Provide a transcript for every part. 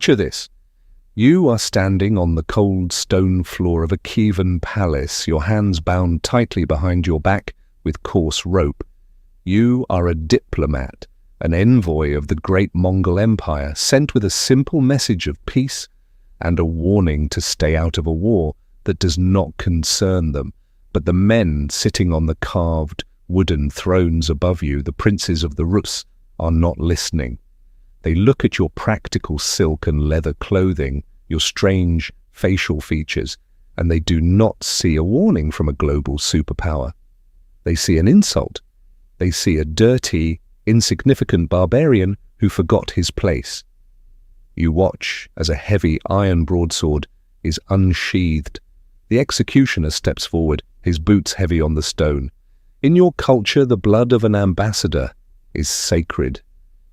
Picture this. You are standing on the cold stone floor of a Kievan palace, your hands bound tightly behind your back with coarse rope. You are a diplomat, an envoy of the great Mongol Empire, sent with a simple message of peace and a warning to stay out of a war that does not concern them. But the men sitting on the carved wooden thrones above you, the princes of the Rus, are not listening. They look at your practical silk and leather clothing, your strange facial features, and they do not see a warning from a global superpower. They see an insult. They see a dirty, insignificant barbarian who forgot his place. You watch as a heavy iron broadsword is unsheathed. The executioner steps forward, his boots heavy on the stone. In your culture, the blood of an ambassador is sacred.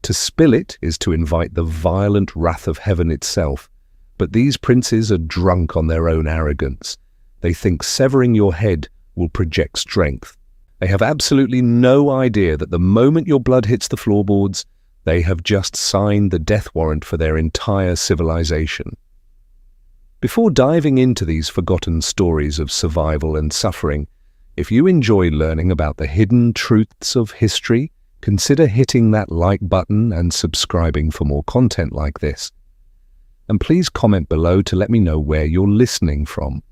To spill it is to invite the violent wrath of heaven itself. But these princes are drunk on their own arrogance. They think severing your head will project strength. They have absolutely no idea that the moment your blood hits the floorboards, they have just signed the death warrant for their entire civilization. Before diving into these forgotten stories of survival and suffering, if you enjoy learning about the hidden truths of history, consider hitting that like button and subscribing for more content like this. And please comment below to let me know where you're listening from.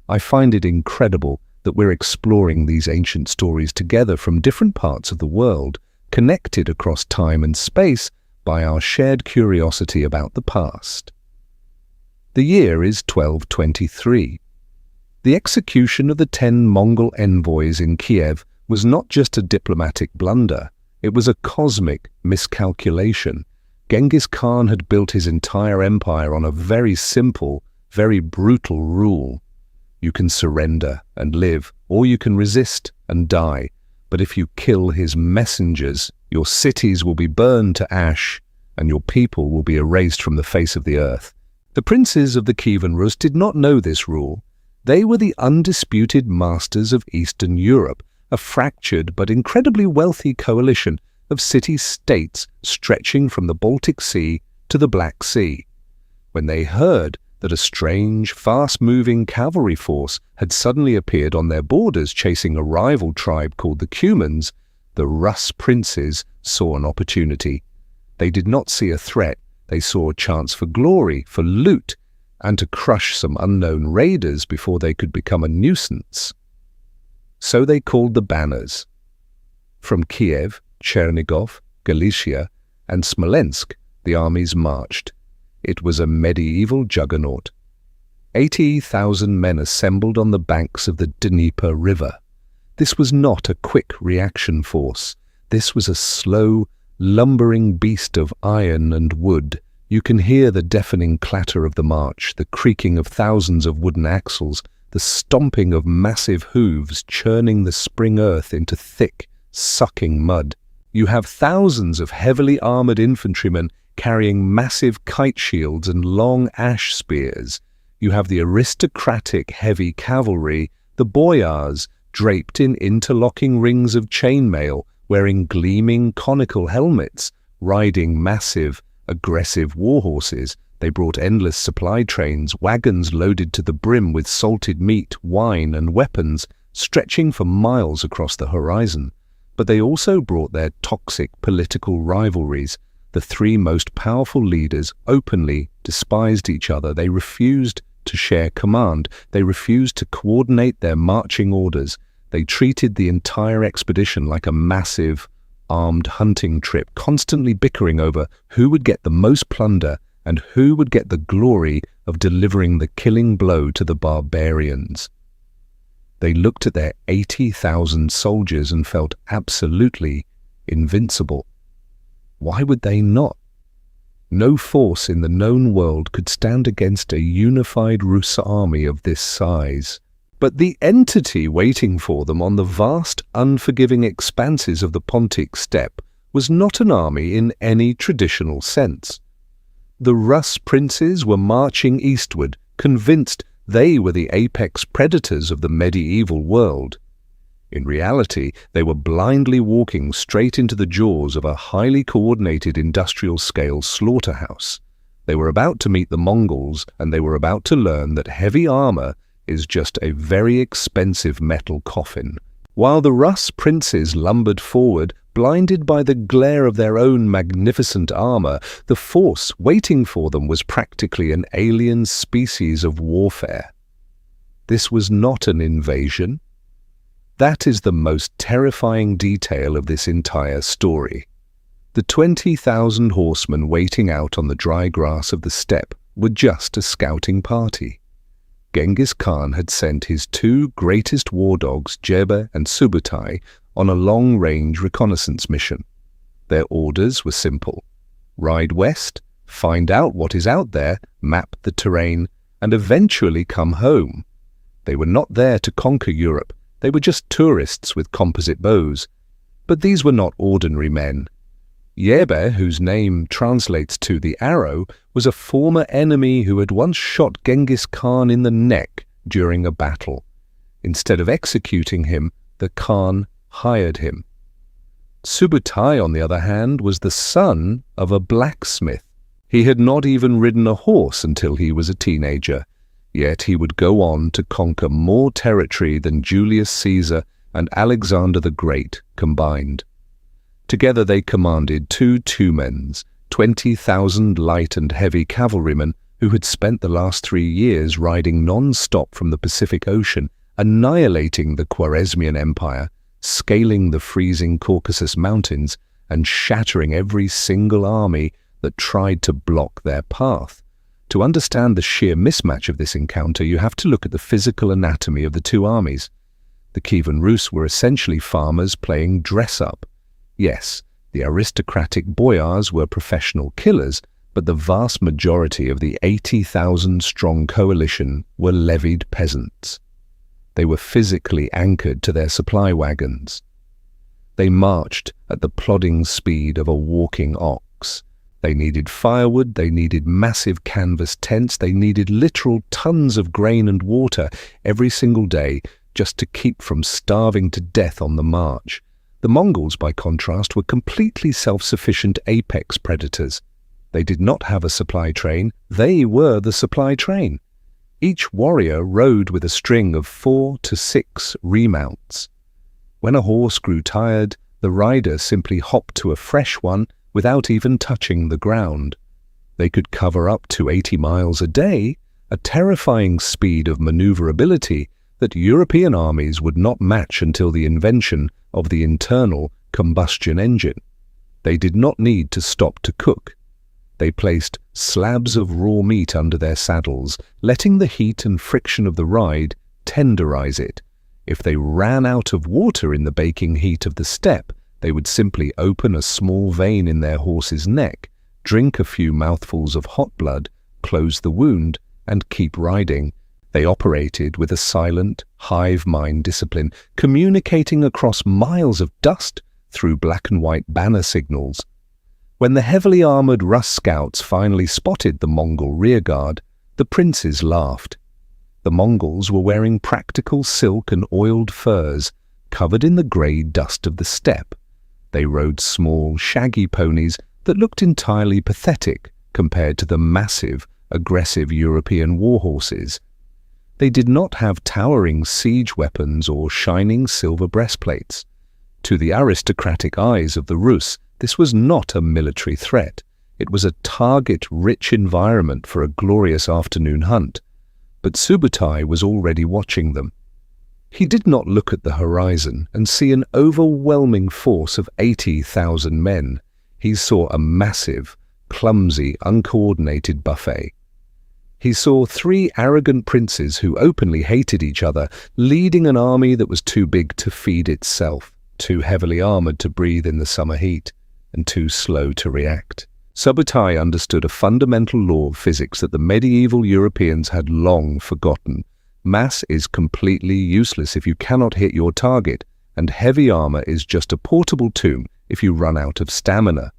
I find it incredible that we're exploring these ancient stories together from different parts of the world, connected across time and space by our shared curiosity about the past. The year is 1223. The execution of the 10 Mongol envoys in Kiev was not just a diplomatic blunder, it was a cosmic miscalculation. Genghis Khan had built his entire empire on a very simple, very brutal rule. You can surrender and live, or you can resist and die. But if you kill his messengers, your cities will be burned to ash, and your people will be erased from the face of the earth. The princes of the Kievan Rus did not know this rule. They were the undisputed masters of Eastern Europe, a fractured but incredibly wealthy coalition of city-states stretching from the Baltic Sea to the Black Sea. When they heard that a strange, fast-moving cavalry force had suddenly appeared on their borders chasing a rival tribe called the Cumans, the Rus princes saw an opportunity. They did not see a threat, they saw a chance for glory, for loot, and to crush some unknown raiders before they could become a nuisance. So they called the banners. From Kiev, Chernigov, Galicia, and Smolensk, the armies marched. It was a medieval juggernaut. 80,000 men assembled on the banks of the Dnieper River. This was not a quick reaction force. This was a slow, lumbering beast of iron and wood. You can hear the deafening clatter of the march, the creaking of thousands of wooden axles, the stomping of massive hooves churning the spring earth into thick, sucking mud. You have thousands of heavily armored infantrymen carrying massive kite shields and long ash spears. You have the aristocratic heavy cavalry, the boyars, draped in interlocking rings of chainmail, wearing gleaming conical helmets, riding massive, aggressive warhorses. They brought endless supply trains, wagons loaded to the brim with salted meat, wine, and weapons, stretching for miles across the horizon. But they also brought their toxic political rivalries. The three most powerful leaders openly despised each other. They refused to share command. They refused to coordinate their marching orders. They treated the entire expedition like a massive, armed hunting trip, constantly bickering over who would get the most plunder and who would get the glory of delivering the killing blow to the barbarians. They looked at their 80,000 soldiers and felt absolutely invincible. Why would they not? No force in the known world could stand against a unified Rus army of this size. But the entity waiting for them on the vast, unforgiving expanses of the Pontic steppe was not an army in any traditional sense. The Rus princes were marching eastward, convinced they were the apex predators of the medieval world. In reality, they were blindly walking straight into the jaws of a highly coordinated industrial-scale slaughterhouse. They were about to meet the Mongols, and they were about to learn that heavy armor is just a very expensive metal coffin. While the Rus princes lumbered forward, blinded by the glare of their own magnificent armor, the force waiting for them was practically an alien species of warfare. This was not an invasion. That is the most terrifying detail of this entire story. The 20,000 horsemen waiting out on the dry grass of the steppe were just a scouting party. Genghis Khan had sent his two greatest war dogs, Jebe and Subutai, on a long-range reconnaissance mission. Their orders were simple: ride west, find out what is out there, map the terrain, and eventually come home. They were not there to conquer Europe. They were just tourists with composite bows. But these were not ordinary men. Jebe, whose name translates to the arrow, was a former enemy who had once shot Genghis Khan in the neck during a battle. Instead of executing him, the Khan hired him. Subutai, on the other hand, was the son of a blacksmith. He had not even ridden a horse until he was a teenager, yet he would go on to conquer more territory than Julius Caesar and Alexander the Great combined. Together they commanded two Cumans, 20,000 light and heavy cavalrymen who had spent the last 3 years riding non-stop from the Pacific Ocean, annihilating the Khwarezmian Empire, scaling the freezing Caucasus mountains, and shattering every single army that tried to block their path. To understand the sheer mismatch of this encounter, you have to look at the physical anatomy of the two armies. The Kievan Rus were essentially farmers playing dress-up. Yes, the aristocratic boyars were professional killers, but the vast majority of the 80,000-strong coalition were levied peasants. They were physically anchored to their supply wagons. They marched at the plodding speed of a walking ox. They needed firewood, they needed massive canvas tents, they needed literal tons of grain and water every single day just to keep from starving to death on the march. The Mongols, by contrast, were completely self-sufficient apex predators. They did not have a supply train, they were the supply train. Each warrior rode with a string of 4 to 6 remounts. When a horse grew tired, the rider simply hopped to a fresh one without even touching the ground. They could cover up to 80 miles a day, a terrifying speed of maneuverability that European armies would not match until the invention of the internal combustion engine. They did not need to stop to cook. They placed slabs of raw meat under their saddles, letting the heat and friction of the ride tenderize it. If they ran out of water in the baking heat of the steppe, they would simply open a small vein in their horse's neck, drink a few mouthfuls of hot blood, close the wound, and keep riding. They operated with a silent, hive-mind discipline, communicating across miles of dust through black and white banner signals. When the heavily armored Rus scouts finally spotted the Mongol rearguard, the princes laughed. The Mongols were wearing practical silk and oiled furs, covered in the grey dust of the steppe. They rode small, shaggy ponies that looked entirely pathetic compared to the massive, aggressive European war horses. They did not have towering siege weapons or shining silver breastplates. To the aristocratic eyes of the Rus, this was not a military threat. It was a target-rich environment for a glorious afternoon hunt. But Subutai was already watching them. He did not look at the horizon and see an overwhelming force of 80,000 men. He saw a massive, clumsy, uncoordinated buffet. He saw 3 arrogant princes who openly hated each other, leading an army that was too big to feed itself, too heavily armored to breathe in the summer heat, and too slow to react. Subutai understood a fundamental law of physics that the medieval Europeans had long forgotten. Mass is completely useless if you cannot hit your target, and heavy armor is just a portable tomb if you run out of stamina.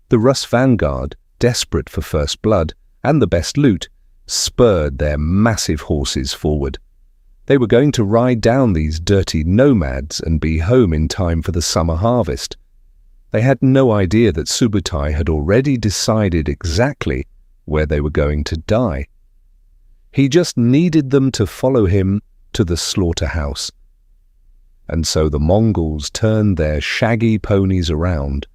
The Rus vanguard, desperate for first blood and the best loot, spurred their massive horses forward. They were going to ride down these dirty nomads and be home in time for the summer harvest. They had no idea that Subutai had already decided exactly where they were going to die. He just needed them to follow him to the slaughterhouse. And so the Mongols turned their shaggy ponies around,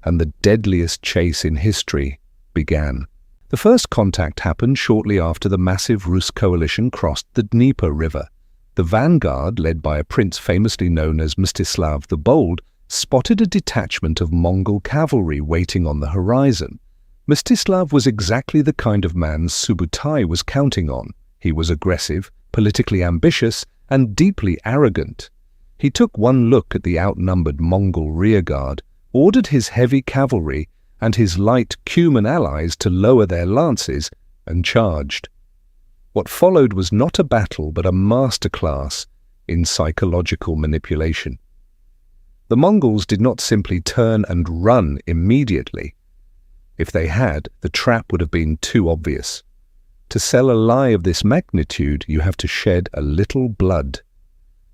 and the deadliest chase in history began. The first contact happened shortly after the massive Rus coalition crossed the Dnieper River. The vanguard, led by a prince famously known as Mstislav the Bold, spotted a detachment of Mongol cavalry waiting on the horizon. Mstislav was exactly the kind of man Subutai was counting on. He was aggressive, politically ambitious, and deeply arrogant. He took one look at the outnumbered Mongol rearguard, ordered his heavy cavalry and his light Cuman allies to lower their lances, and charged. What followed was not a battle but a masterclass in psychological manipulation. The Mongols did not simply turn and run immediately. If they had, the trap would have been too obvious. To sell a lie of this magnitude, you have to shed a little blood.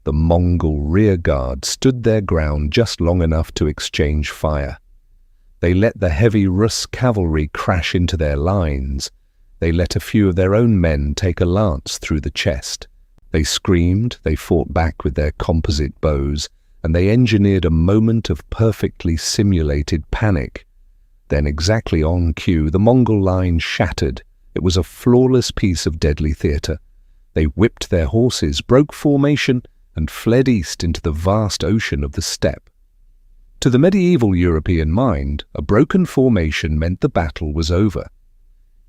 The Mongol rearguard stood their ground just long enough to exchange fire. They let the heavy Rus cavalry crash into their lines. They let a few of their own men take a lance through the chest. They screamed, they fought back with their composite bows, and they engineered a moment of perfectly simulated panic. Then, exactly on cue, the Mongol line shattered. It was a flawless piece of deadly theatre. They whipped their horses, broke formation, and fled east into the vast ocean of the steppe. To the medieval European mind, a broken formation meant the battle was over.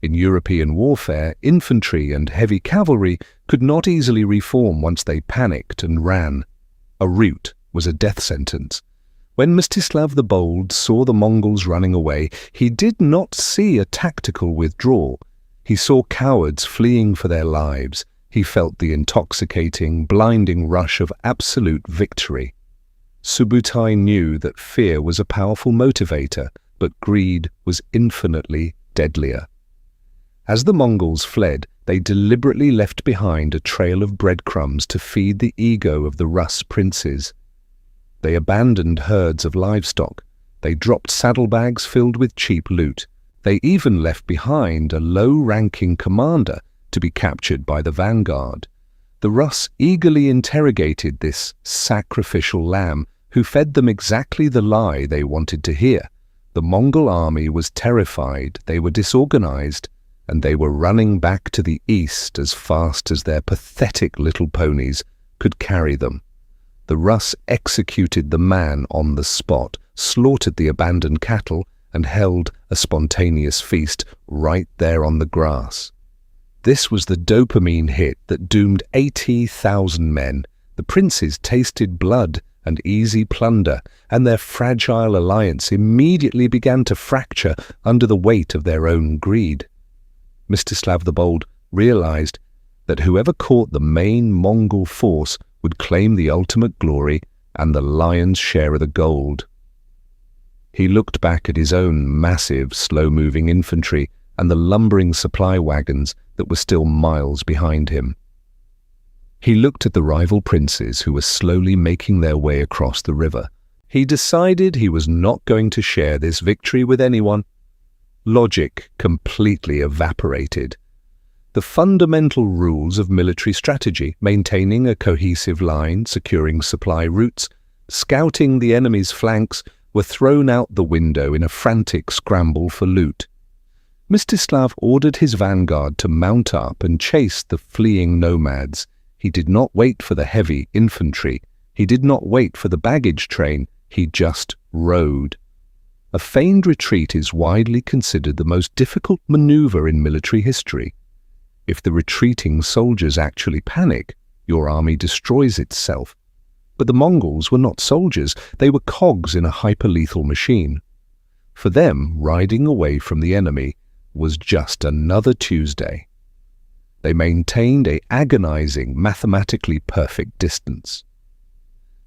In European warfare, infantry and heavy cavalry could not easily reform once they panicked and ran. A rout was a death sentence. When Mstislav the Bold saw the Mongols running away, he did not see a tactical withdrawal. He saw cowards fleeing for their lives. He felt the intoxicating, blinding rush of absolute victory. Subutai knew that fear was a powerful motivator, but greed was infinitely deadlier. As the Mongols fled, they deliberately left behind a trail of breadcrumbs to feed the ego of the Rus princes. They abandoned herds of livestock. They dropped saddlebags filled with cheap loot. They even left behind a low-ranking commander to be captured by the vanguard. The Rus eagerly interrogated this sacrificial lamb, who fed them exactly the lie they wanted to hear. The Mongol army was terrified, they were disorganized, and they were running back to the east as fast as their pathetic little ponies could carry them. The Rus executed the man on the spot, slaughtered the abandoned cattle, and held a spontaneous feast right there on the grass. This was the dopamine hit that doomed 80,000 men. The princes tasted blood and easy plunder, and their fragile alliance immediately began to fracture under the weight of their own greed. Mstislav the Bold realized that whoever caught the main Mongol force would claim the ultimate glory and the lion's share of the gold. He looked back at his own massive, slow-moving infantry and the lumbering supply wagons that were still miles behind him. He looked at the rival princes who were slowly making their way across the river. He decided he was not going to share this victory with anyone. Logic completely evaporated. The fundamental rules of military strategy, maintaining a cohesive line, securing supply routes, scouting the enemy's flanks, were thrown out the window in a frantic scramble for loot. Mstislav ordered his vanguard to mount up and chase the fleeing nomads. He did not wait for the heavy infantry. He did not wait for the baggage train. He just rode. A feigned retreat is widely considered the most difficult maneuver in military history. If the retreating soldiers actually panic, your army destroys itself. But the Mongols were not soldiers. They were cogs in a hyperlethal machine. For them, riding away from the enemy was just another Tuesday. They maintained an agonizing, mathematically perfect distance.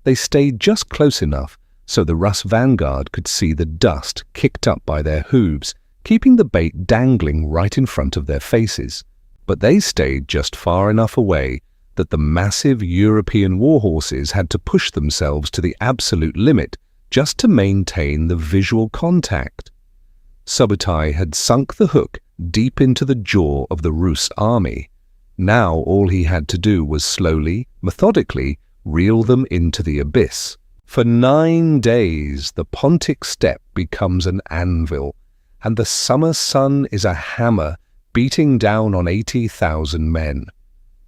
They stayed just close enough so the Rus vanguard could see the dust kicked up by their hooves, keeping the bait dangling right in front of their faces. But they stayed just far enough away that the massive European warhorses had to push themselves to the absolute limit just to maintain the visual contact. Subutai had sunk the hook deep into the jaw of the Rus army. Now all he had to do was slowly, methodically, reel them into the abyss. For 9 days, the Pontic steppe becomes an anvil, and the summer sun is a hammer beating down on 80,000 men.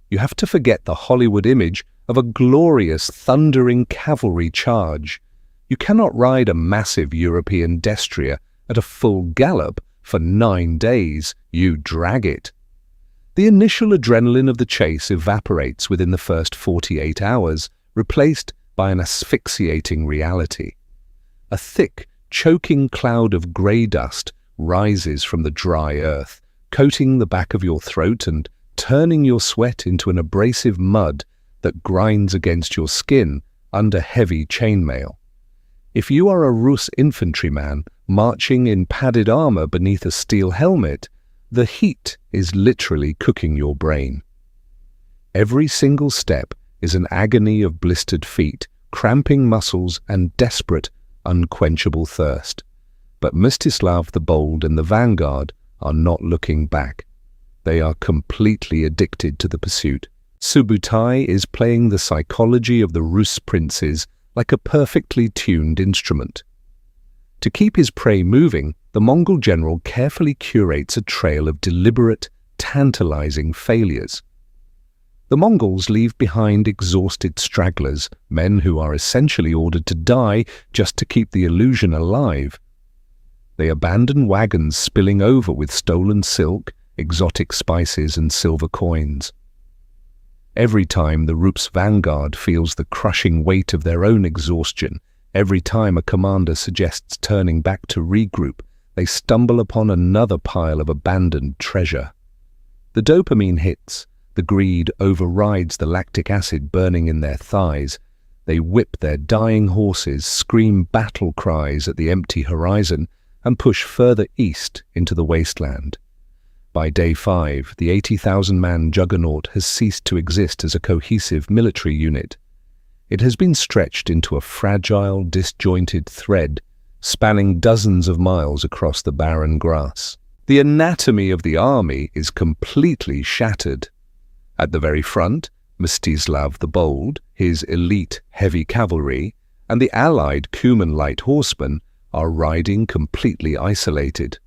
You have to forget the Hollywood image of a glorious, thundering cavalry charge. You cannot ride a massive European destrier at a full gallop for 9 days. You drag it. The initial adrenaline of the chase evaporates within the first 48 hours, replaced by an asphyxiating reality. A thick, choking cloud of grey dust rises from the dry earth, coating the back of your throat and turning your sweat into an abrasive mud that grinds against your skin under heavy chainmail. If you are a Rus infantryman marching in padded armor beneath a steel helmet, the heat is literally cooking your brain. Every single step is an agony of blistered feet, cramping muscles, and desperate, unquenchable thirst. But Mstislav the Bold and the vanguard are not looking back. They are completely addicted to the pursuit. Subutai is playing the psychology of the Rus princes like a perfectly tuned instrument. To keep his prey moving, the Mongol general carefully curates a trail of deliberate, tantalizing failures. The Mongols leave behind exhausted stragglers, men who are essentially ordered to die just to keep the illusion alive. They abandon wagons spilling over with stolen silk, exotic spices, and silver coins. Every time the Rup's vanguard feels the crushing weight of their own exhaustion, every time a commander suggests turning back to regroup, they stumble upon another pile of abandoned treasure. The dopamine hits, the greed overrides the lactic acid burning in their thighs. They whip their dying horses, scream battle cries at the empty horizon, and push further east into the wasteland. By day 5, the 80,000-man juggernaut has ceased to exist as a cohesive military unit. It has been stretched into a fragile, disjointed thread, spanning dozens of miles across the barren grass. The anatomy of the army is completely shattered. At the very front, Mstislav the Bold, his elite heavy cavalry, and the allied Cuman light horsemen are riding completely isolated.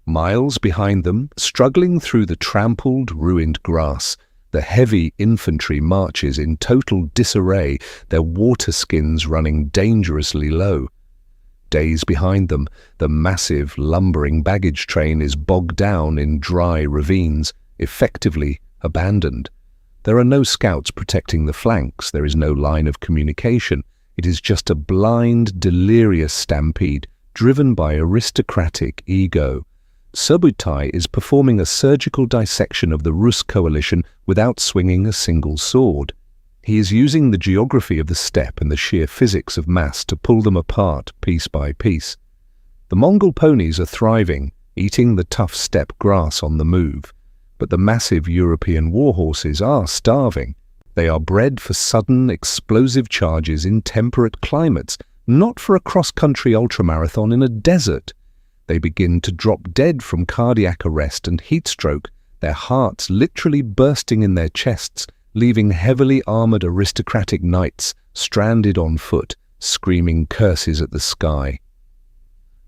Miles behind them, struggling through the trampled, ruined grass, the heavy infantry marches in total disarray, their water skins running dangerously low. Days behind them, the massive, lumbering baggage train is bogged down in dry ravines, effectively abandoned. There are no scouts protecting the flanks, there is no line of communication. It is just a blind, delirious stampede driven by aristocratic ego. Subutai is performing a surgical dissection of the Rus coalition without swinging a single sword. He is using the geography of the steppe and the sheer physics of mass to pull them apart piece by piece. The Mongol ponies are thriving, eating the tough steppe grass on the move. But the massive European warhorses are starving. They are bred for sudden, explosive charges in temperate climates, not for a cross-country ultramarathon in a desert. They begin to drop dead from cardiac arrest and heat stroke, their hearts literally bursting in their chests, leaving heavily armored aristocratic knights stranded on foot, screaming curses at the sky.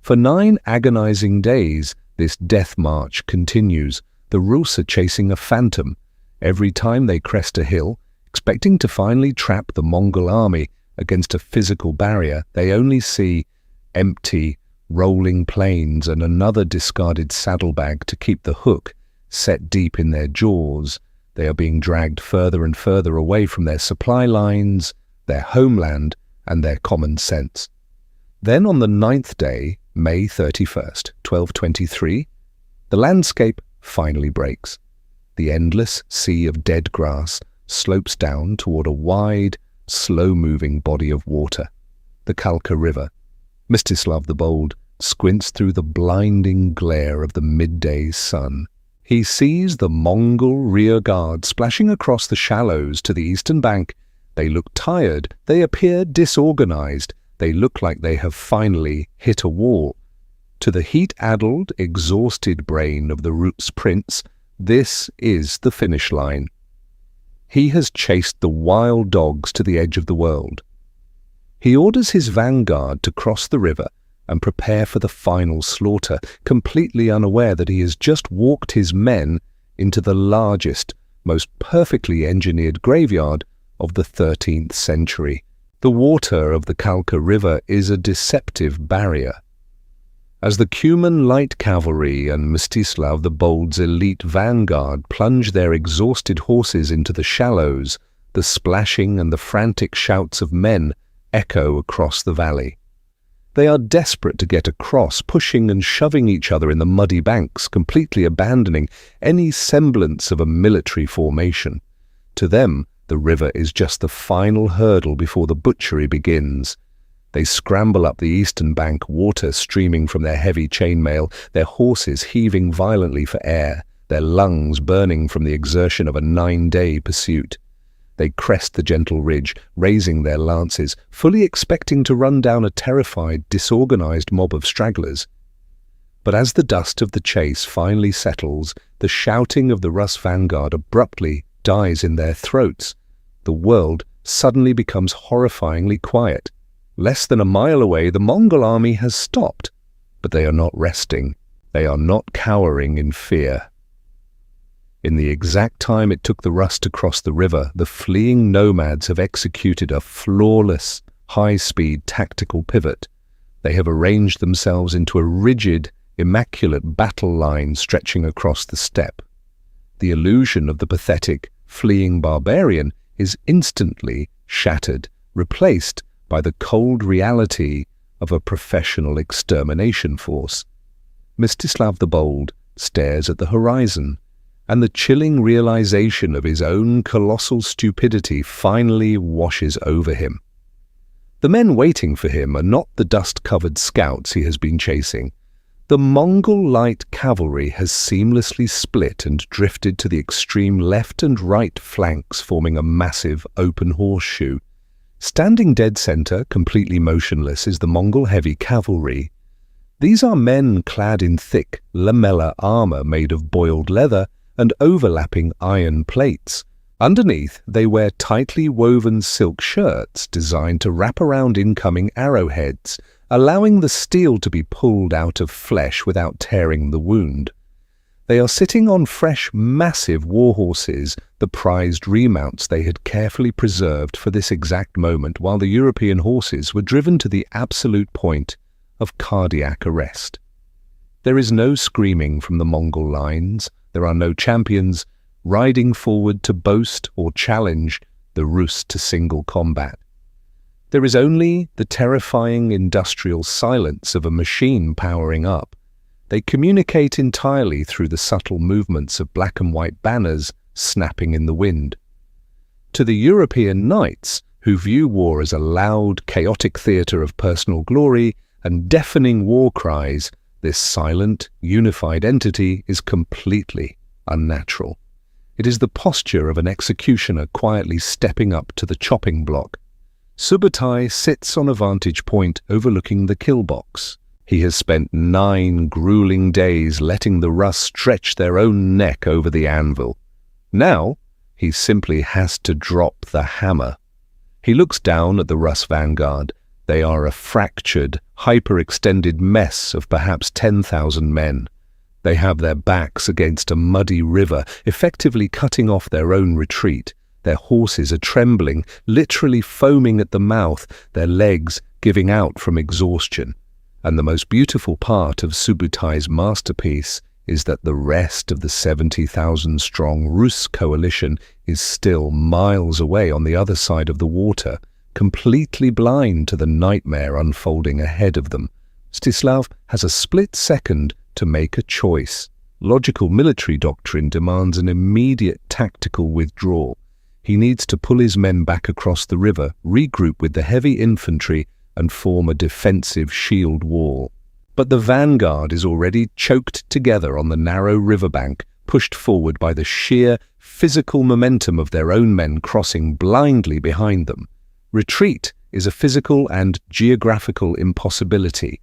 For 9 agonizing days, this death march continues. The Rus are chasing a phantom. Every time they crest a hill, expecting to finally trap the Mongol army against a physical barrier, they only see empty, rolling plains and another discarded saddlebag to keep the hook set deep in their jaws. They are being dragged further and further away from their supply lines, their homeland, and their common sense. Then on the 9th day, May 31st, 1223, the landscape finally breaks. The endless sea of dead grass slopes down toward a wide, slow-moving body of water, the Kalka River. Mstislav the Bold squints through the blinding glare of the midday sun. He sees the Mongol rear guard splashing across the shallows to the eastern bank. They look tired, they appear disorganized, they look like they have finally hit a wall. To the heat-addled, exhausted brain of the Rus prince, this is the finish line. He has chased the wild dogs to the edge of the world. He orders his vanguard to cross the river and prepare for the final slaughter, completely unaware that he has just walked his men into the largest, most perfectly engineered graveyard of the 13th century. The water of the Kalka River is a deceptive barrier. As the Cuman light cavalry and Mstislav the Bold's elite vanguard plunge their exhausted horses into the shallows, the splashing and the frantic shouts of men echo across the valley. They are desperate to get across, pushing and shoving each other in the muddy banks, completely abandoning any semblance of a military formation. To them, the river is just the final hurdle before the butchery begins. They scramble up the eastern bank, water streaming from their heavy chainmail, their horses heaving violently for air, their lungs burning from the exertion of a 9-day pursuit. They crest the gentle ridge, raising their lances, fully expecting to run down a terrified, disorganized mob of stragglers. But as the dust of the chase finally settles, the shouting of the Rus vanguard abruptly dies in their throats. The world suddenly becomes horrifyingly quiet. Less than a mile away, the Mongol army has stopped, but they are not resting. They are not cowering in fear. In the exact time it took the Rus to cross the river, the fleeing nomads have executed a flawless, high-speed tactical pivot. They have arranged themselves into a rigid, immaculate battle line stretching across the steppe. The illusion of the pathetic, fleeing barbarian is instantly shattered, replaced by the cold reality of a professional extermination force. Mstislav the Bold stares at the horizon, and the chilling realization of his own colossal stupidity finally washes over him. The men waiting for him are not the dust-covered scouts he has been chasing. The Mongol light cavalry has seamlessly split and drifted to the extreme left and right flanks, forming a massive open horseshoe. Standing dead center, completely motionless, is the Mongol heavy cavalry. These are men clad in thick, lamellar armor made of boiled leather and overlapping iron plates. Underneath, they wear tightly woven silk shirts designed to wrap around incoming arrowheads, allowing the steel to be pulled out of flesh without tearing the wound. They are sitting on fresh, massive warhorses, the prized remounts they had carefully preserved for this exact moment, while the European horses were driven to the absolute point of cardiac arrest. There is no screaming from the Mongol lines. There are no champions riding forward to boast or challenge the Rus to single combat. There is only the terrifying industrial silence of a machine powering up. They communicate entirely through the subtle movements of black and white banners snapping in the wind. To the European knights, who view war as a loud, chaotic theatre of personal glory and deafening war cries, this silent, unified entity is completely unnatural. It is the posture of an executioner quietly stepping up to the chopping block. Subutai sits on a vantage point overlooking the kill box. He has spent 9 grueling days letting the Rus stretch their own neck over the anvil. Now, he simply has to drop the hammer. He looks down at the Rus vanguard. They are a fractured, hyperextended mess of perhaps 10,000 men. They have their backs against a muddy river, effectively cutting off their own retreat. Their horses are trembling, literally foaming at the mouth, their legs giving out from exhaustion. And the most beautiful part of Subutai's masterpiece is that the rest of the 70,000-strong Rus coalition is still miles away on the other side of the water, completely blind to the nightmare unfolding ahead of them. Mstislav has a split second to make a choice. Logical military doctrine demands an immediate tactical withdrawal. He needs to pull his men back across the river, regroup with the heavy infantry, and form a defensive shield wall. But the vanguard is already choked together on the narrow riverbank, pushed forward by the sheer physical momentum of their own men crossing blindly behind them. Retreat is a physical and geographical impossibility.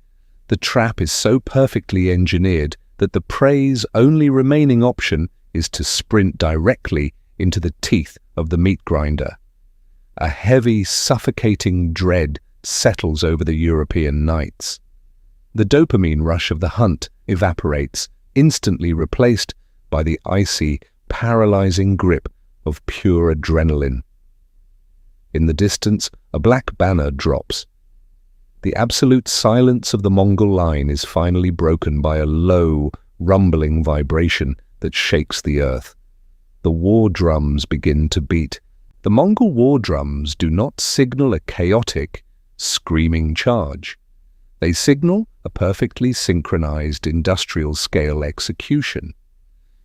The trap is so perfectly engineered that the prey's only remaining option is to sprint directly into the teeth of the meat grinder. A heavy, suffocating dread settles over the European knights. The dopamine rush of the hunt evaporates, instantly replaced by the icy, paralyzing grip of pure adrenaline. In the distance, a black banner drops. The absolute silence of the Mongol line is finally broken by a low, rumbling vibration that shakes the earth. The war drums begin to beat. The Mongol war drums do not signal a chaotic, screaming charge. They signal a perfectly synchronized industrial-scale execution.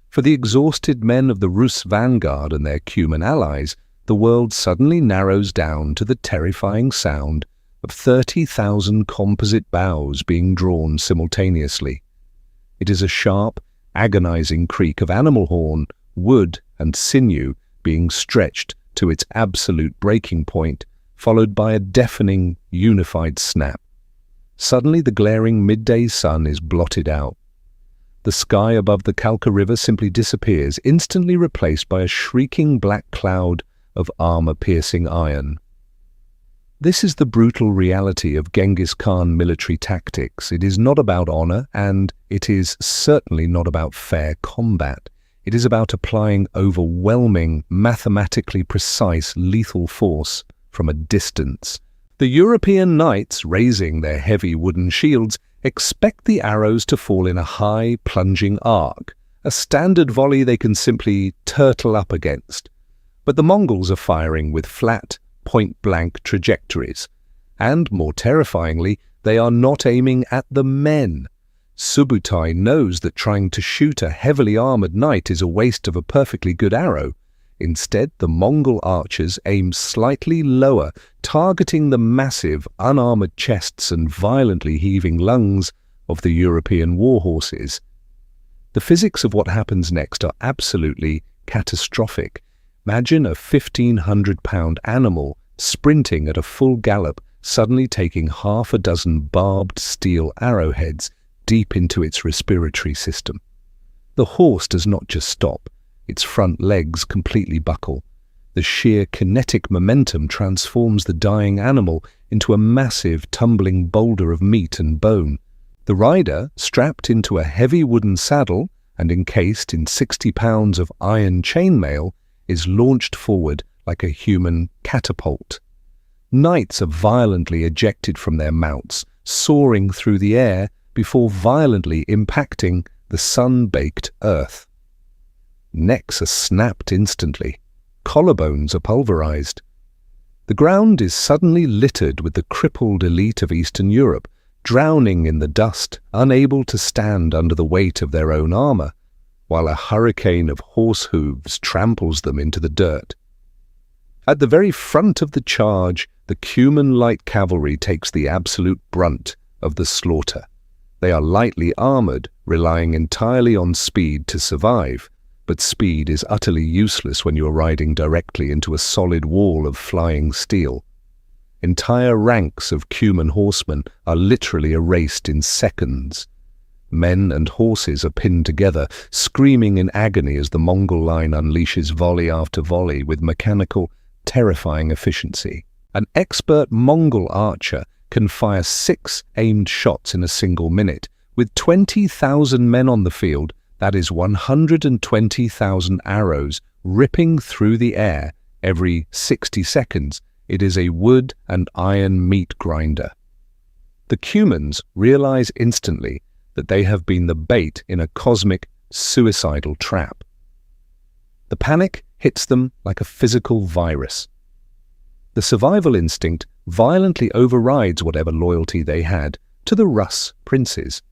For the exhausted men of the Rus vanguard and their Cuman allies, the world suddenly narrows down to the terrifying sound of 30,000 composite bows being drawn simultaneously. It is a sharp, agonizing creak of animal horn, wood, and sinew being stretched to its absolute breaking point, followed by a deafening, unified snap. Suddenly the glaring midday sun is blotted out. The sky above the Kalka River simply disappears, instantly replaced by a shrieking black cloud of armor-piercing iron. This is the brutal reality of Genghis Khan military tactics. It is not about honor, and it is certainly not about fair combat. It is about applying overwhelming, mathematically precise, lethal force from a distance. The European knights, raising their heavy wooden shields, expect the arrows to fall in a high, plunging arc, a standard volley they can simply turtle up against. But the Mongols are firing with flat, point-blank trajectories, and, more terrifyingly, they are not aiming at the men. Subutai knows that trying to shoot a heavily armored knight is a waste of a perfectly good arrow. Instead, the Mongol archers aim slightly lower, targeting the massive, unarmored chests and violently heaving lungs of the European warhorses. The physics of what happens next are absolutely catastrophic. Imagine a 1,500-pound animal sprinting at a full gallop, suddenly taking half a dozen barbed steel arrowheads deep into its respiratory system. The horse does not just stop. Its front legs completely buckle. The sheer kinetic momentum transforms the dying animal into a massive, tumbling boulder of meat and bone. The rider, strapped into a heavy wooden saddle and encased in 60 pounds of iron chainmail, is launched forward like a human catapult. Knights are violently ejected from their mounts, soaring through the air before violently impacting the sun-baked earth. Necks are snapped instantly. Collarbones are pulverized. The ground is suddenly littered with the crippled elite of Eastern Europe, drowning in the dust, unable to stand under the weight of their own armor, while a hurricane of horse hooves tramples them into the dirt. At the very front of the charge, the Cuman light cavalry takes the absolute brunt of the slaughter. They are lightly armored, relying entirely on speed to survive. But speed is utterly useless when you are riding directly into a solid wall of flying steel. Entire ranks of Cuman horsemen are literally erased in seconds. Men and horses are pinned together, screaming in agony as the Mongol line unleashes volley after volley with mechanical, terrifying efficiency. An expert Mongol archer can fire 6 aimed shots in a single minute. With 20,000 men on the field, that is 120,000 arrows ripping through the air every 60 seconds. It is a wood and iron meat grinder. The Cumans realize instantly that they have been the bait in a cosmic, suicidal trap. The panic hits them like a physical virus. The survival instinct violently overrides whatever loyalty they had to the Rus princes.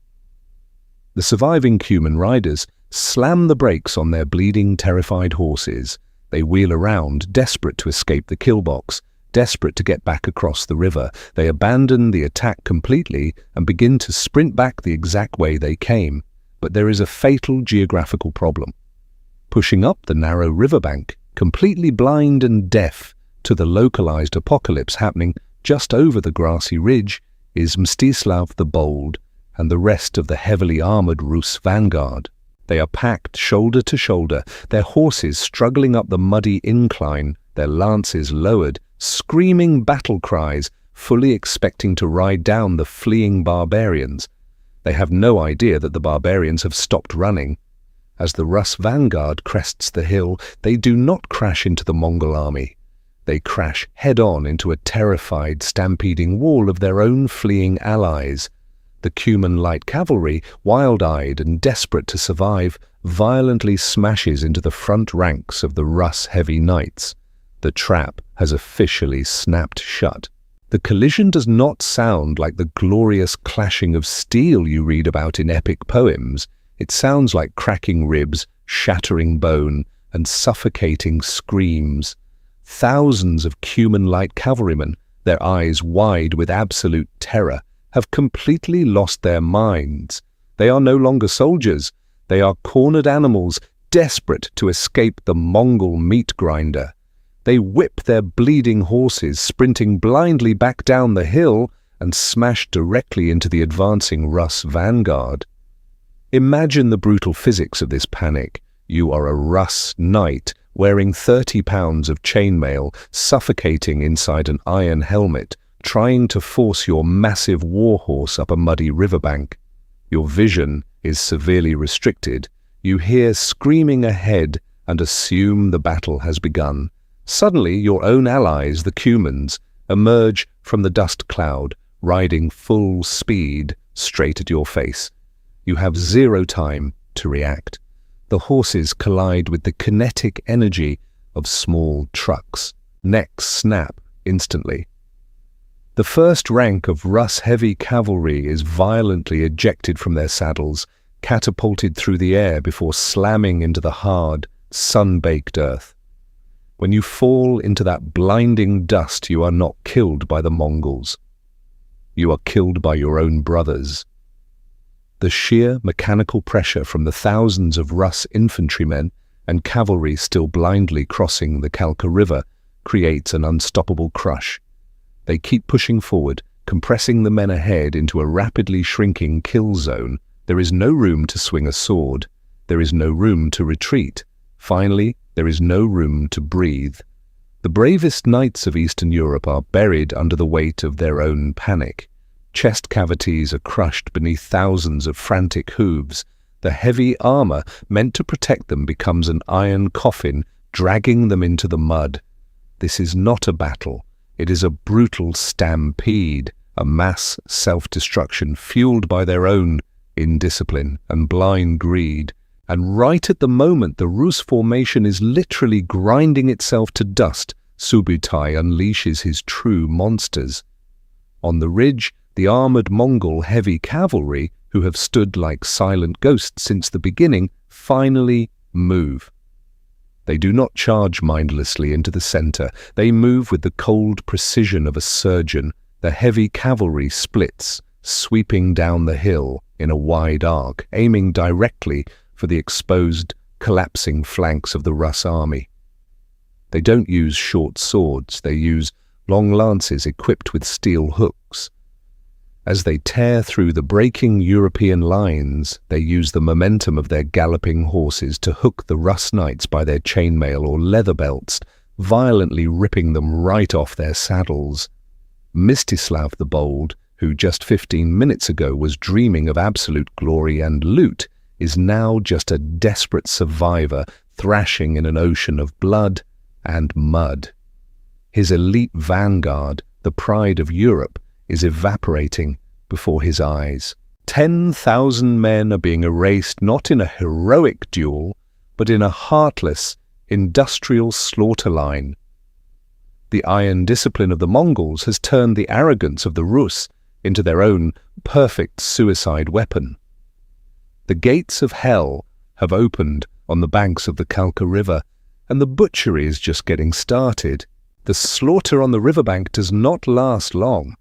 The surviving Cuman riders slam the brakes on their bleeding, terrified horses. They wheel around, desperate to escape the killbox, desperate to get back across the river. They abandon the attack completely and begin to sprint back the exact way they came. But there is a fatal geographical problem. Pushing up the narrow riverbank, completely blind and deaf to the localized apocalypse happening just over the grassy ridge, is Mstislav the Bold, and the rest of the heavily armored Rus vanguard. They are packed shoulder to shoulder, their horses struggling up the muddy incline, their lances lowered, screaming battle cries, fully expecting to ride down the fleeing barbarians. They have no idea that the barbarians have stopped running. As the Rus vanguard crests the hill, they do not crash into the Mongol army. They crash head-on into a terrified, stampeding wall of their own fleeing allies. The Cuman light cavalry, wild-eyed and desperate to survive, violently smashes into the front ranks of the Rus heavy knights. The trap has officially snapped shut. The collision does not sound like the glorious clashing of steel you read about in epic poems. It sounds like cracking ribs, shattering bone, and suffocating screams. Thousands of Cuman light cavalrymen, their eyes wide with absolute terror, have completely lost their minds. They are no longer soldiers. They are cornered animals, desperate to escape the Mongol meat grinder. They whip their bleeding horses, sprinting blindly back down the hill, and smash directly into the advancing Rus vanguard. Imagine the brutal physics of this panic. You are a Rus knight, wearing 30 pounds of chainmail, suffocating inside an iron helmet, trying to force your massive warhorse up a muddy riverbank. Your vision is severely restricted. You hear screaming ahead and assume the battle has begun. Suddenly, your own allies, the Cumans, emerge from the dust cloud, riding full speed straight at your face. You have zero time to react. The horses collide with the kinetic energy of small trucks. Necks snap instantly. The first rank of Rus heavy cavalry is violently ejected from their saddles, catapulted through the air before slamming into the hard, sun-baked earth. When you fall into that blinding dust, you are not killed by the Mongols. You are killed by your own brothers. The sheer mechanical pressure from the thousands of Rus infantrymen and cavalry still blindly crossing the Kalka River creates an unstoppable crush. They keep pushing forward, compressing the men ahead into a rapidly shrinking kill zone. There is no room to swing a sword. There is no room to retreat. Finally, there is no room to breathe. The bravest knights of Eastern Europe are buried under the weight of their own panic. Chest cavities are crushed beneath thousands of frantic hooves. The heavy armor meant to protect them becomes an iron coffin, dragging them into the mud. This is not a battle. It is a brutal stampede, a mass self-destruction fueled by their own indiscipline and blind greed. And right at the moment the Rus formation is literally grinding itself to dust, Subutai unleashes his true monsters. On the ridge, the armored Mongol heavy cavalry, who have stood like silent ghosts since the beginning, finally move. They do not charge mindlessly into the center. They move with the cold precision of a surgeon. The heavy cavalry splits, sweeping down the hill in a wide arc, aiming directly for the exposed, collapsing flanks of the Rus army. They don't use short swords. They use long lances equipped with steel hooks. As they tear through the breaking European lines, they use the momentum of their galloping horses to hook the Rus knights by their chainmail or leather belts, violently ripping them right off their saddles. Mstislav the Bold, who just 15 minutes ago was dreaming of absolute glory and loot, is now just a desperate survivor thrashing in an ocean of blood and mud. His elite vanguard, the pride of Europe, is evaporating before his eyes. 10,000 men are being erased not in a heroic duel, but in a heartless, industrial slaughter line. The iron discipline of the Mongols has turned the arrogance of the Rus into their own perfect suicide weapon. The gates of hell have opened on the banks of the Kalka River, and the butchery is just getting started. The slaughter on the riverbank does not last long.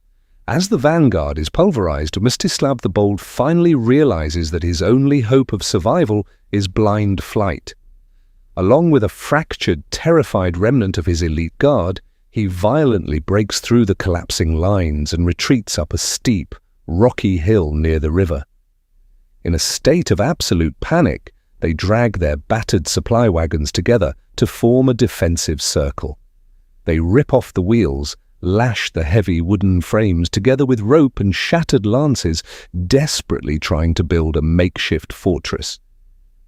As the vanguard is pulverized, Mstislav the Bold finally realizes that his only hope of survival is blind flight. Along with a fractured, terrified remnant of his elite guard, he violently breaks through the collapsing lines and retreats up a steep, rocky hill near the river. In a state of absolute panic, they drag their battered supply wagons together to form a defensive circle. They rip off the wheels, lash the heavy wooden frames together with rope and shattered lances, desperately trying to build a makeshift fortress.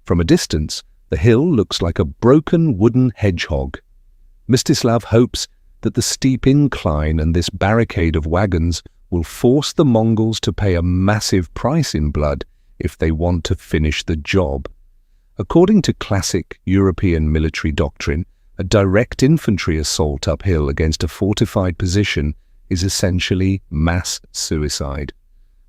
From a distance, the hill looks like a broken wooden hedgehog. Mstislav hopes that the steep incline and this barricade of wagons will force the Mongols to pay a massive price in blood if they want to finish the job. According to classic European military doctrine, a direct infantry assault uphill against a fortified position is essentially mass suicide.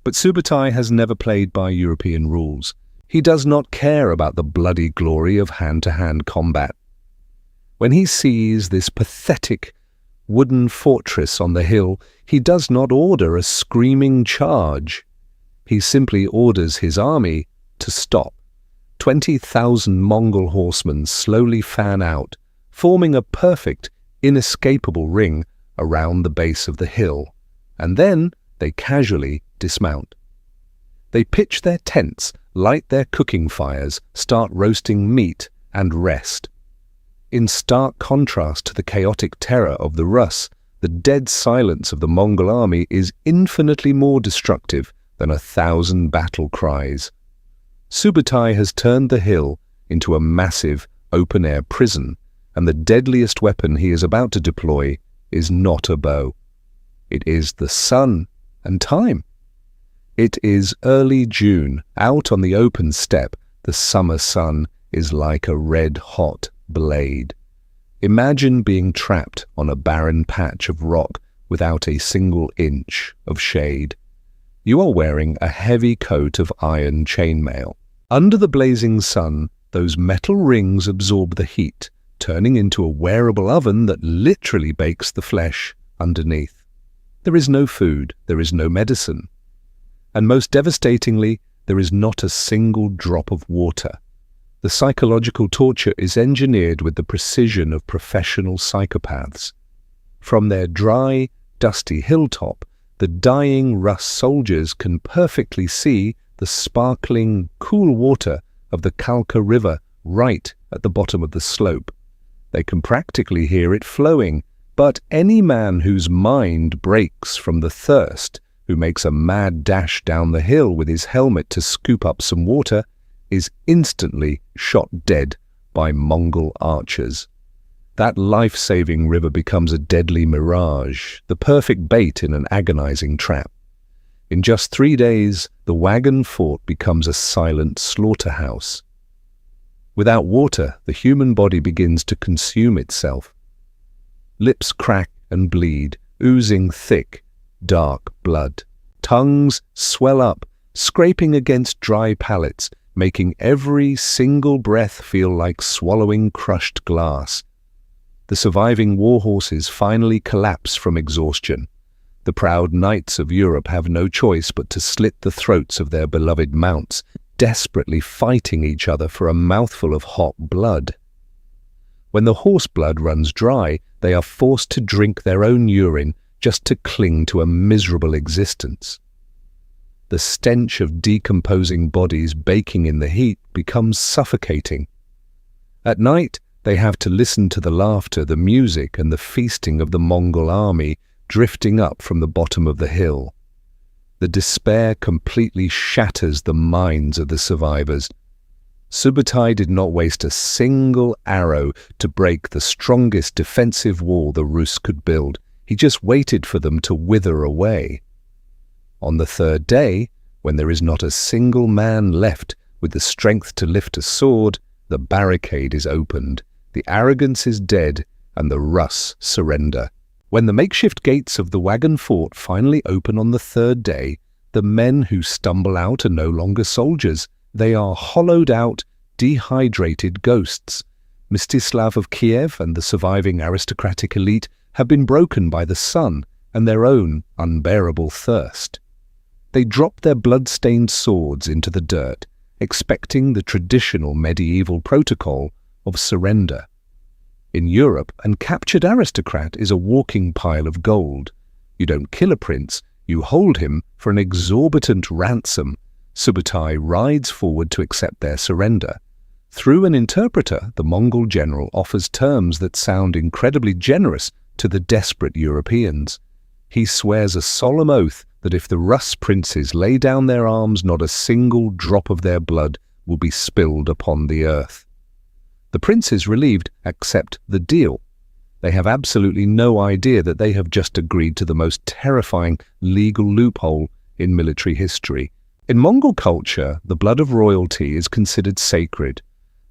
But Subutai has never played by European rules. He does not care about the bloody glory of hand-to-hand combat. When he sees this pathetic wooden fortress on the hill, he does not order a screaming charge. He simply orders his army to stop. 20,000 Mongol horsemen slowly fan out, forming a perfect, inescapable ring around the base of the hill, and then they casually dismount. They pitch their tents, light their cooking fires, start roasting meat, and rest. In stark contrast to the chaotic terror of the Rus, the dead silence of the Mongol army is infinitely more destructive than 1,000 battle cries. Subutai has turned the hill into a massive, open-air prison, and the deadliest weapon he is about to deploy is not a bow. It is the sun and time. It is early June. Out on the open steppe, the summer sun is like a red-hot blade. Imagine being trapped on a barren patch of rock without a single inch of shade. You are wearing a heavy coat of iron chainmail. Under the blazing sun, those metal rings absorb the heat, turning into a wearable oven that literally bakes the flesh underneath. There is no food, there is no medicine. And most devastatingly, there is not a single drop of water. The psychological torture is engineered with the precision of professional psychopaths. From their dry, dusty hilltop, the dying Rus soldiers can perfectly see the sparkling, cool water of the Kalka River right at the bottom of the slope. They can practically hear it flowing, but any man whose mind breaks from the thirst, who makes a mad dash down the hill with his helmet to scoop up some water, is instantly shot dead by Mongol archers. That life-saving river becomes a deadly mirage, the perfect bait in an agonizing trap. In just 3 days, the wagon fort becomes a silent slaughterhouse. Without water, the human body begins to consume itself. Lips crack and bleed, oozing thick, dark blood. Tongues swell up, scraping against dry palates, making every single breath feel like swallowing crushed glass. The surviving war horses finally collapse from exhaustion. The proud knights of Europe have no choice but to slit the throats of their beloved mounts, desperately fighting each other for a mouthful of hot blood. When the horse blood runs dry, they are forced to drink their own urine just to cling to a miserable existence. The stench of decomposing bodies baking in the heat becomes suffocating. At night, they have to listen to the laughter, the music, and the feasting of the Mongol army drifting up from the bottom of the hill. The despair completely shatters the minds of the survivors. Subutai did not waste a single arrow to break the strongest defensive wall the Rus could build. He just waited for them to wither away. On the third day, when there is not a single man left with the strength to lift a sword, the barricade is opened, the arrogance is dead, and the Rus surrender. When the makeshift gates of the wagon fort finally open on the third day, the men who stumble out are no longer soldiers. They are hollowed-out, dehydrated ghosts. Mstislav of Kiev and the surviving aristocratic elite have been broken by the sun and their own unbearable thirst. They drop their blood-stained swords into the dirt, expecting the traditional medieval protocol of surrender. In Europe, an captured aristocrat is a walking pile of gold. You don't kill a prince, You hold him for an exorbitant ransom. Subutai rides forward to accept their surrender. Through an interpreter, the Mongol general offers terms that sound incredibly generous to the desperate Europeans. He swears a solemn oath that if the Rus princes lay down their arms, not a single drop of their blood will be spilled upon the earth. The princes, relieved, accept the deal. They have absolutely no idea that they have just agreed to the most terrifying legal loophole in military history. In Mongol culture, the blood of royalty is considered sacred.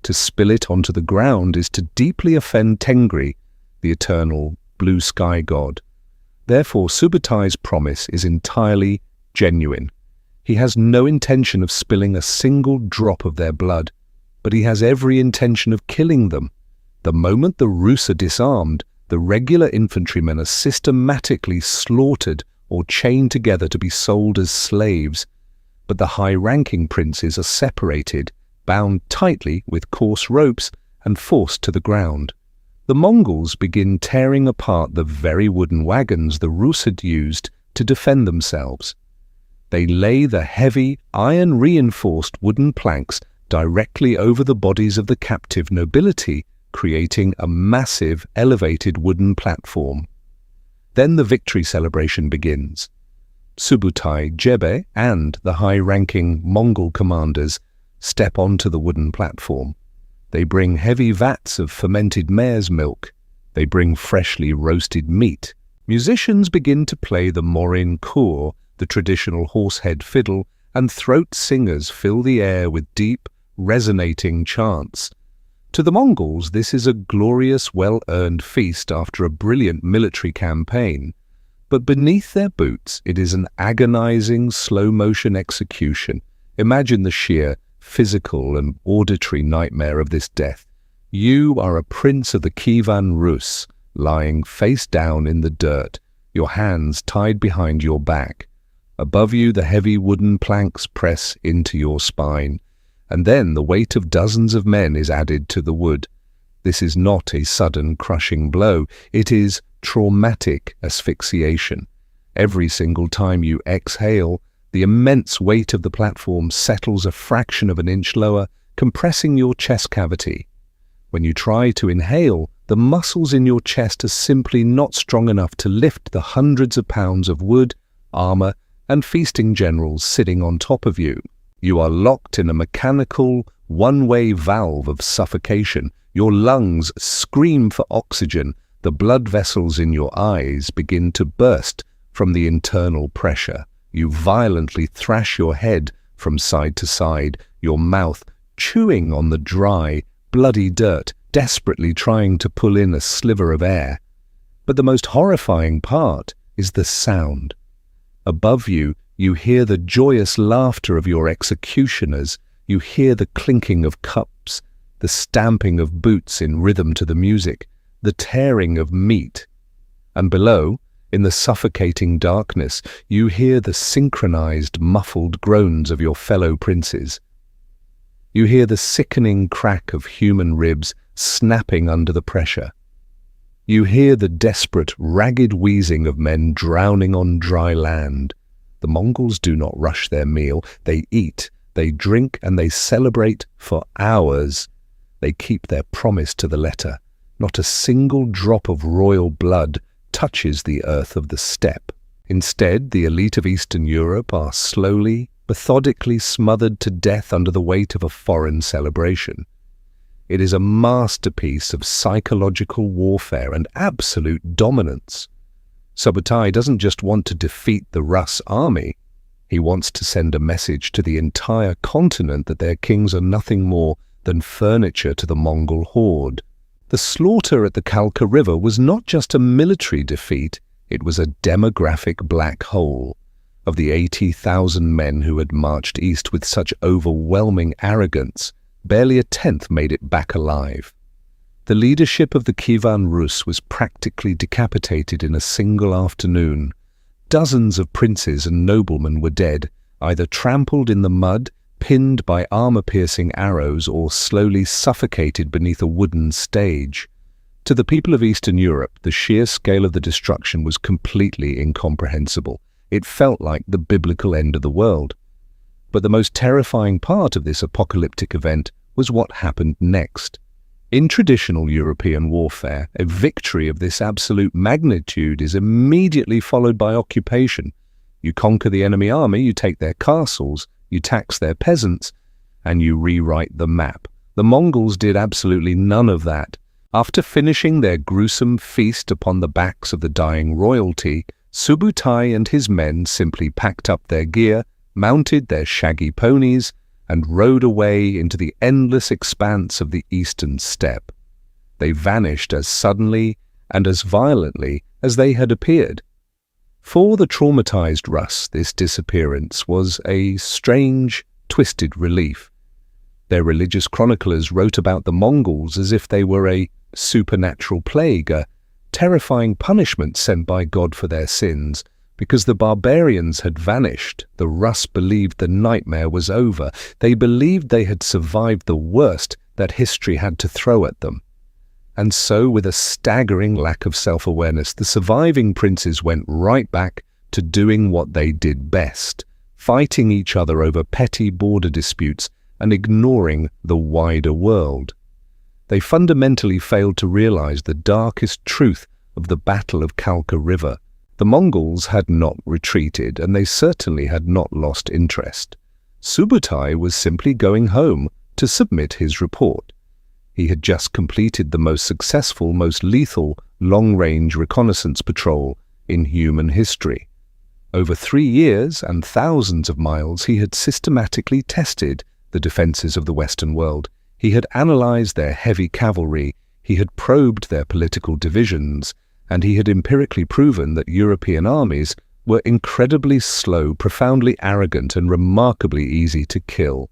To spill it onto the ground is to deeply offend Tengri, the eternal blue sky god. Therefore, Subutai's promise is entirely genuine. He has no intention of spilling a single drop of their blood, but he has every intention of killing them. The moment the Rus are disarmed, the regular infantrymen are systematically slaughtered or chained together to be sold as slaves. But the high-ranking princes are separated, bound tightly with coarse ropes, and forced to the ground. The Mongols begin tearing apart the very wooden wagons the Rus had used to defend themselves. They lay the heavy, iron-reinforced wooden planks directly over the bodies of the captive nobility, creating a massive, elevated wooden platform. Then the victory celebration begins. Subutai, Jebe, and the high-ranking Mongol commanders step onto the wooden platform. They bring heavy vats of fermented mare's milk. They bring freshly roasted meat. Musicians begin to play the morin khur, the traditional horsehead fiddle, and throat singers fill the air with deep, resonating chants. To the Mongols, this is a glorious, well-earned feast after a brilliant military campaign. But beneath their boots, it is an agonizing, slow-motion execution. Imagine the sheer physical and auditory nightmare of this death. You are a prince of the Kievan Rus, lying face down in the dirt, your hands tied behind your back. Above you, the heavy wooden planks press into your spine, and then the weight of dozens of men is added to the wood. This is not a sudden crushing blow, it is traumatic asphyxiation. Every single time you exhale, the immense weight of the platform settles a fraction of an inch lower, compressing your chest cavity. When you try to inhale, the muscles in your chest are simply not strong enough to lift the hundreds of pounds of wood, armor, and feasting generals sitting on top of you. You are locked in a mechanical, one-way valve of suffocation. Your lungs scream for oxygen. The blood vessels in your eyes begin to burst from the internal pressure. You violently thrash your head from side to side, your mouth chewing on the dry, bloody dirt, desperately trying to pull in a sliver of air. But the most horrifying part is the sound. Above you, you hear the joyous laughter of your executioners. You hear the clinking of cups, the stamping of boots in rhythm to the music, the tearing of meat. And below, in the suffocating darkness, you hear the synchronized, muffled groans of your fellow princes. You hear the sickening crack of human ribs snapping under the pressure. You hear the desperate, ragged wheezing of men drowning on dry land. The Mongols do not rush their meal. They eat, they drink, and they celebrate for hours. They keep their promise to the letter. Not a single drop of royal blood touches the earth of the steppe. Instead, the elite of Eastern Europe are slowly, methodically smothered to death under the weight of a foreign celebration. It is a masterpiece of psychological warfare and absolute dominance. Subutai doesn't just want to defeat the Rus army. He wants to send a message to the entire continent that their kings are nothing more than furniture to the Mongol horde. The slaughter at the Kalka River was not just a military defeat, it was a demographic black hole. Of the 80,000 men who had marched east with such overwhelming arrogance, barely a tenth made it back alive. The leadership of the Kievan Rus was practically decapitated in a single afternoon. Dozens of princes and noblemen were dead, either trampled in the mud, pinned by armor-piercing arrows, or slowly suffocated beneath a wooden stage. To the people of Eastern Europe, the sheer scale of the destruction was completely incomprehensible. It felt like the biblical end of the world. But the most terrifying part of this apocalyptic event was what happened next. In traditional European warfare, a victory of this absolute magnitude is immediately followed by occupation. You conquer the enemy army, you take their castles, you tax their peasants, and you rewrite the map. The Mongols did absolutely none of that. After finishing their gruesome feast upon the backs of the dying royalty, Subutai and his men simply packed up their gear, mounted their shaggy ponies, and rode away into the endless expanse of the eastern steppe. They vanished as suddenly and as violently as they had appeared. For the traumatized Rus, this disappearance was a strange, twisted relief. Their religious chroniclers wrote about the Mongols as if they were a supernatural plague, a terrifying punishment sent by God for their sins. Because the barbarians had vanished, the Rus believed the nightmare was over. They believed they had survived the worst that history had to throw at them. And so, with a staggering lack of self-awareness, the surviving princes went right back to doing what they did best, fighting each other over petty border disputes and ignoring the wider world. They fundamentally failed to realize the darkest truth of the Battle of Kalka River. The Mongols had not retreated, and they certainly had not lost interest. Subutai was simply going home to submit his report. He had just completed the most successful, most lethal, long-range reconnaissance patrol in human history. Over 3 years and thousands of miles, he had systematically tested the defenses of the Western world. He had analyzed their heavy cavalry, he had probed their political divisions, and he had empirically proven that European armies were incredibly slow, profoundly arrogant, and remarkably easy to kill.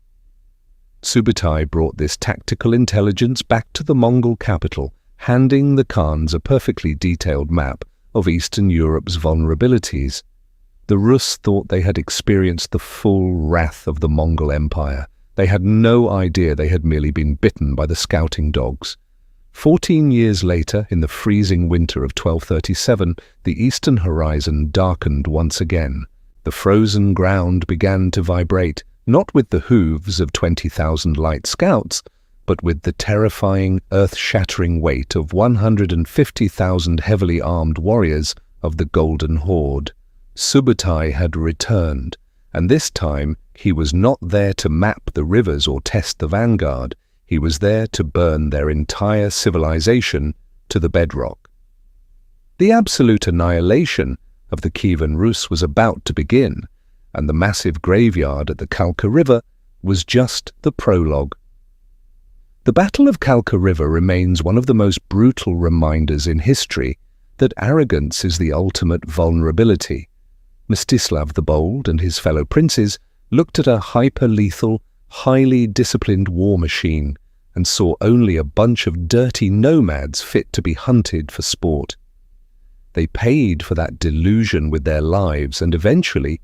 Subutai brought this tactical intelligence back to the Mongol capital, handing the Khans a perfectly detailed map of Eastern Europe's vulnerabilities. The Rus thought they had experienced the full wrath of the Mongol Empire. They had no idea they had merely been bitten by the scouting dogs. 14 years later, in the freezing winter of 1237, the eastern horizon darkened once again. The frozen ground began to vibrate, not with the hooves of 20,000 light scouts, but with the terrifying, earth-shattering weight of 150,000 heavily armed warriors of the Golden Horde. Subutai had returned, and this time he was not there to map the rivers or test the vanguard. He was there to burn their entire civilization to the bedrock. The absolute annihilation of the Kievan Rus was about to begin, and the massive graveyard at the Kalka River was just the prologue. The Battle of Kalka River remains one of the most brutal reminders in history that arrogance is the ultimate vulnerability. Mstislav the Bold and his fellow princes looked at a hyper-lethal, highly disciplined war machine and saw only a bunch of dirty nomads fit to be hunted for sport. They paid for that delusion with their lives and eventually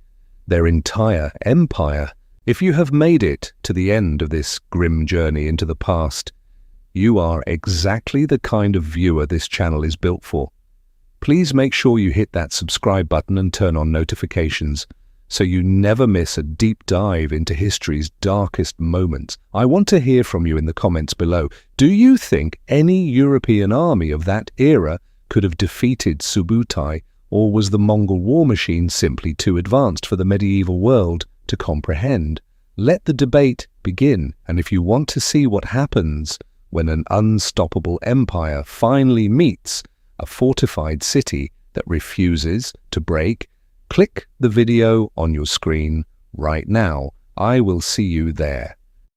their entire empire. If you have made it to the end of this grim journey into the past, you are exactly the kind of viewer this channel is built for. Please make sure you hit that subscribe button and turn on notifications so you never miss a deep dive into history's darkest moments. I want to hear from you in the comments below. Do you think any European army of that era could have defeated Subutai, or was the Mongol war machine simply too advanced for the medieval world to comprehend? Let the debate begin, and if you want to see what happens when an unstoppable empire finally meets a fortified city that refuses to break, click the video on your screen right now. I will see you there.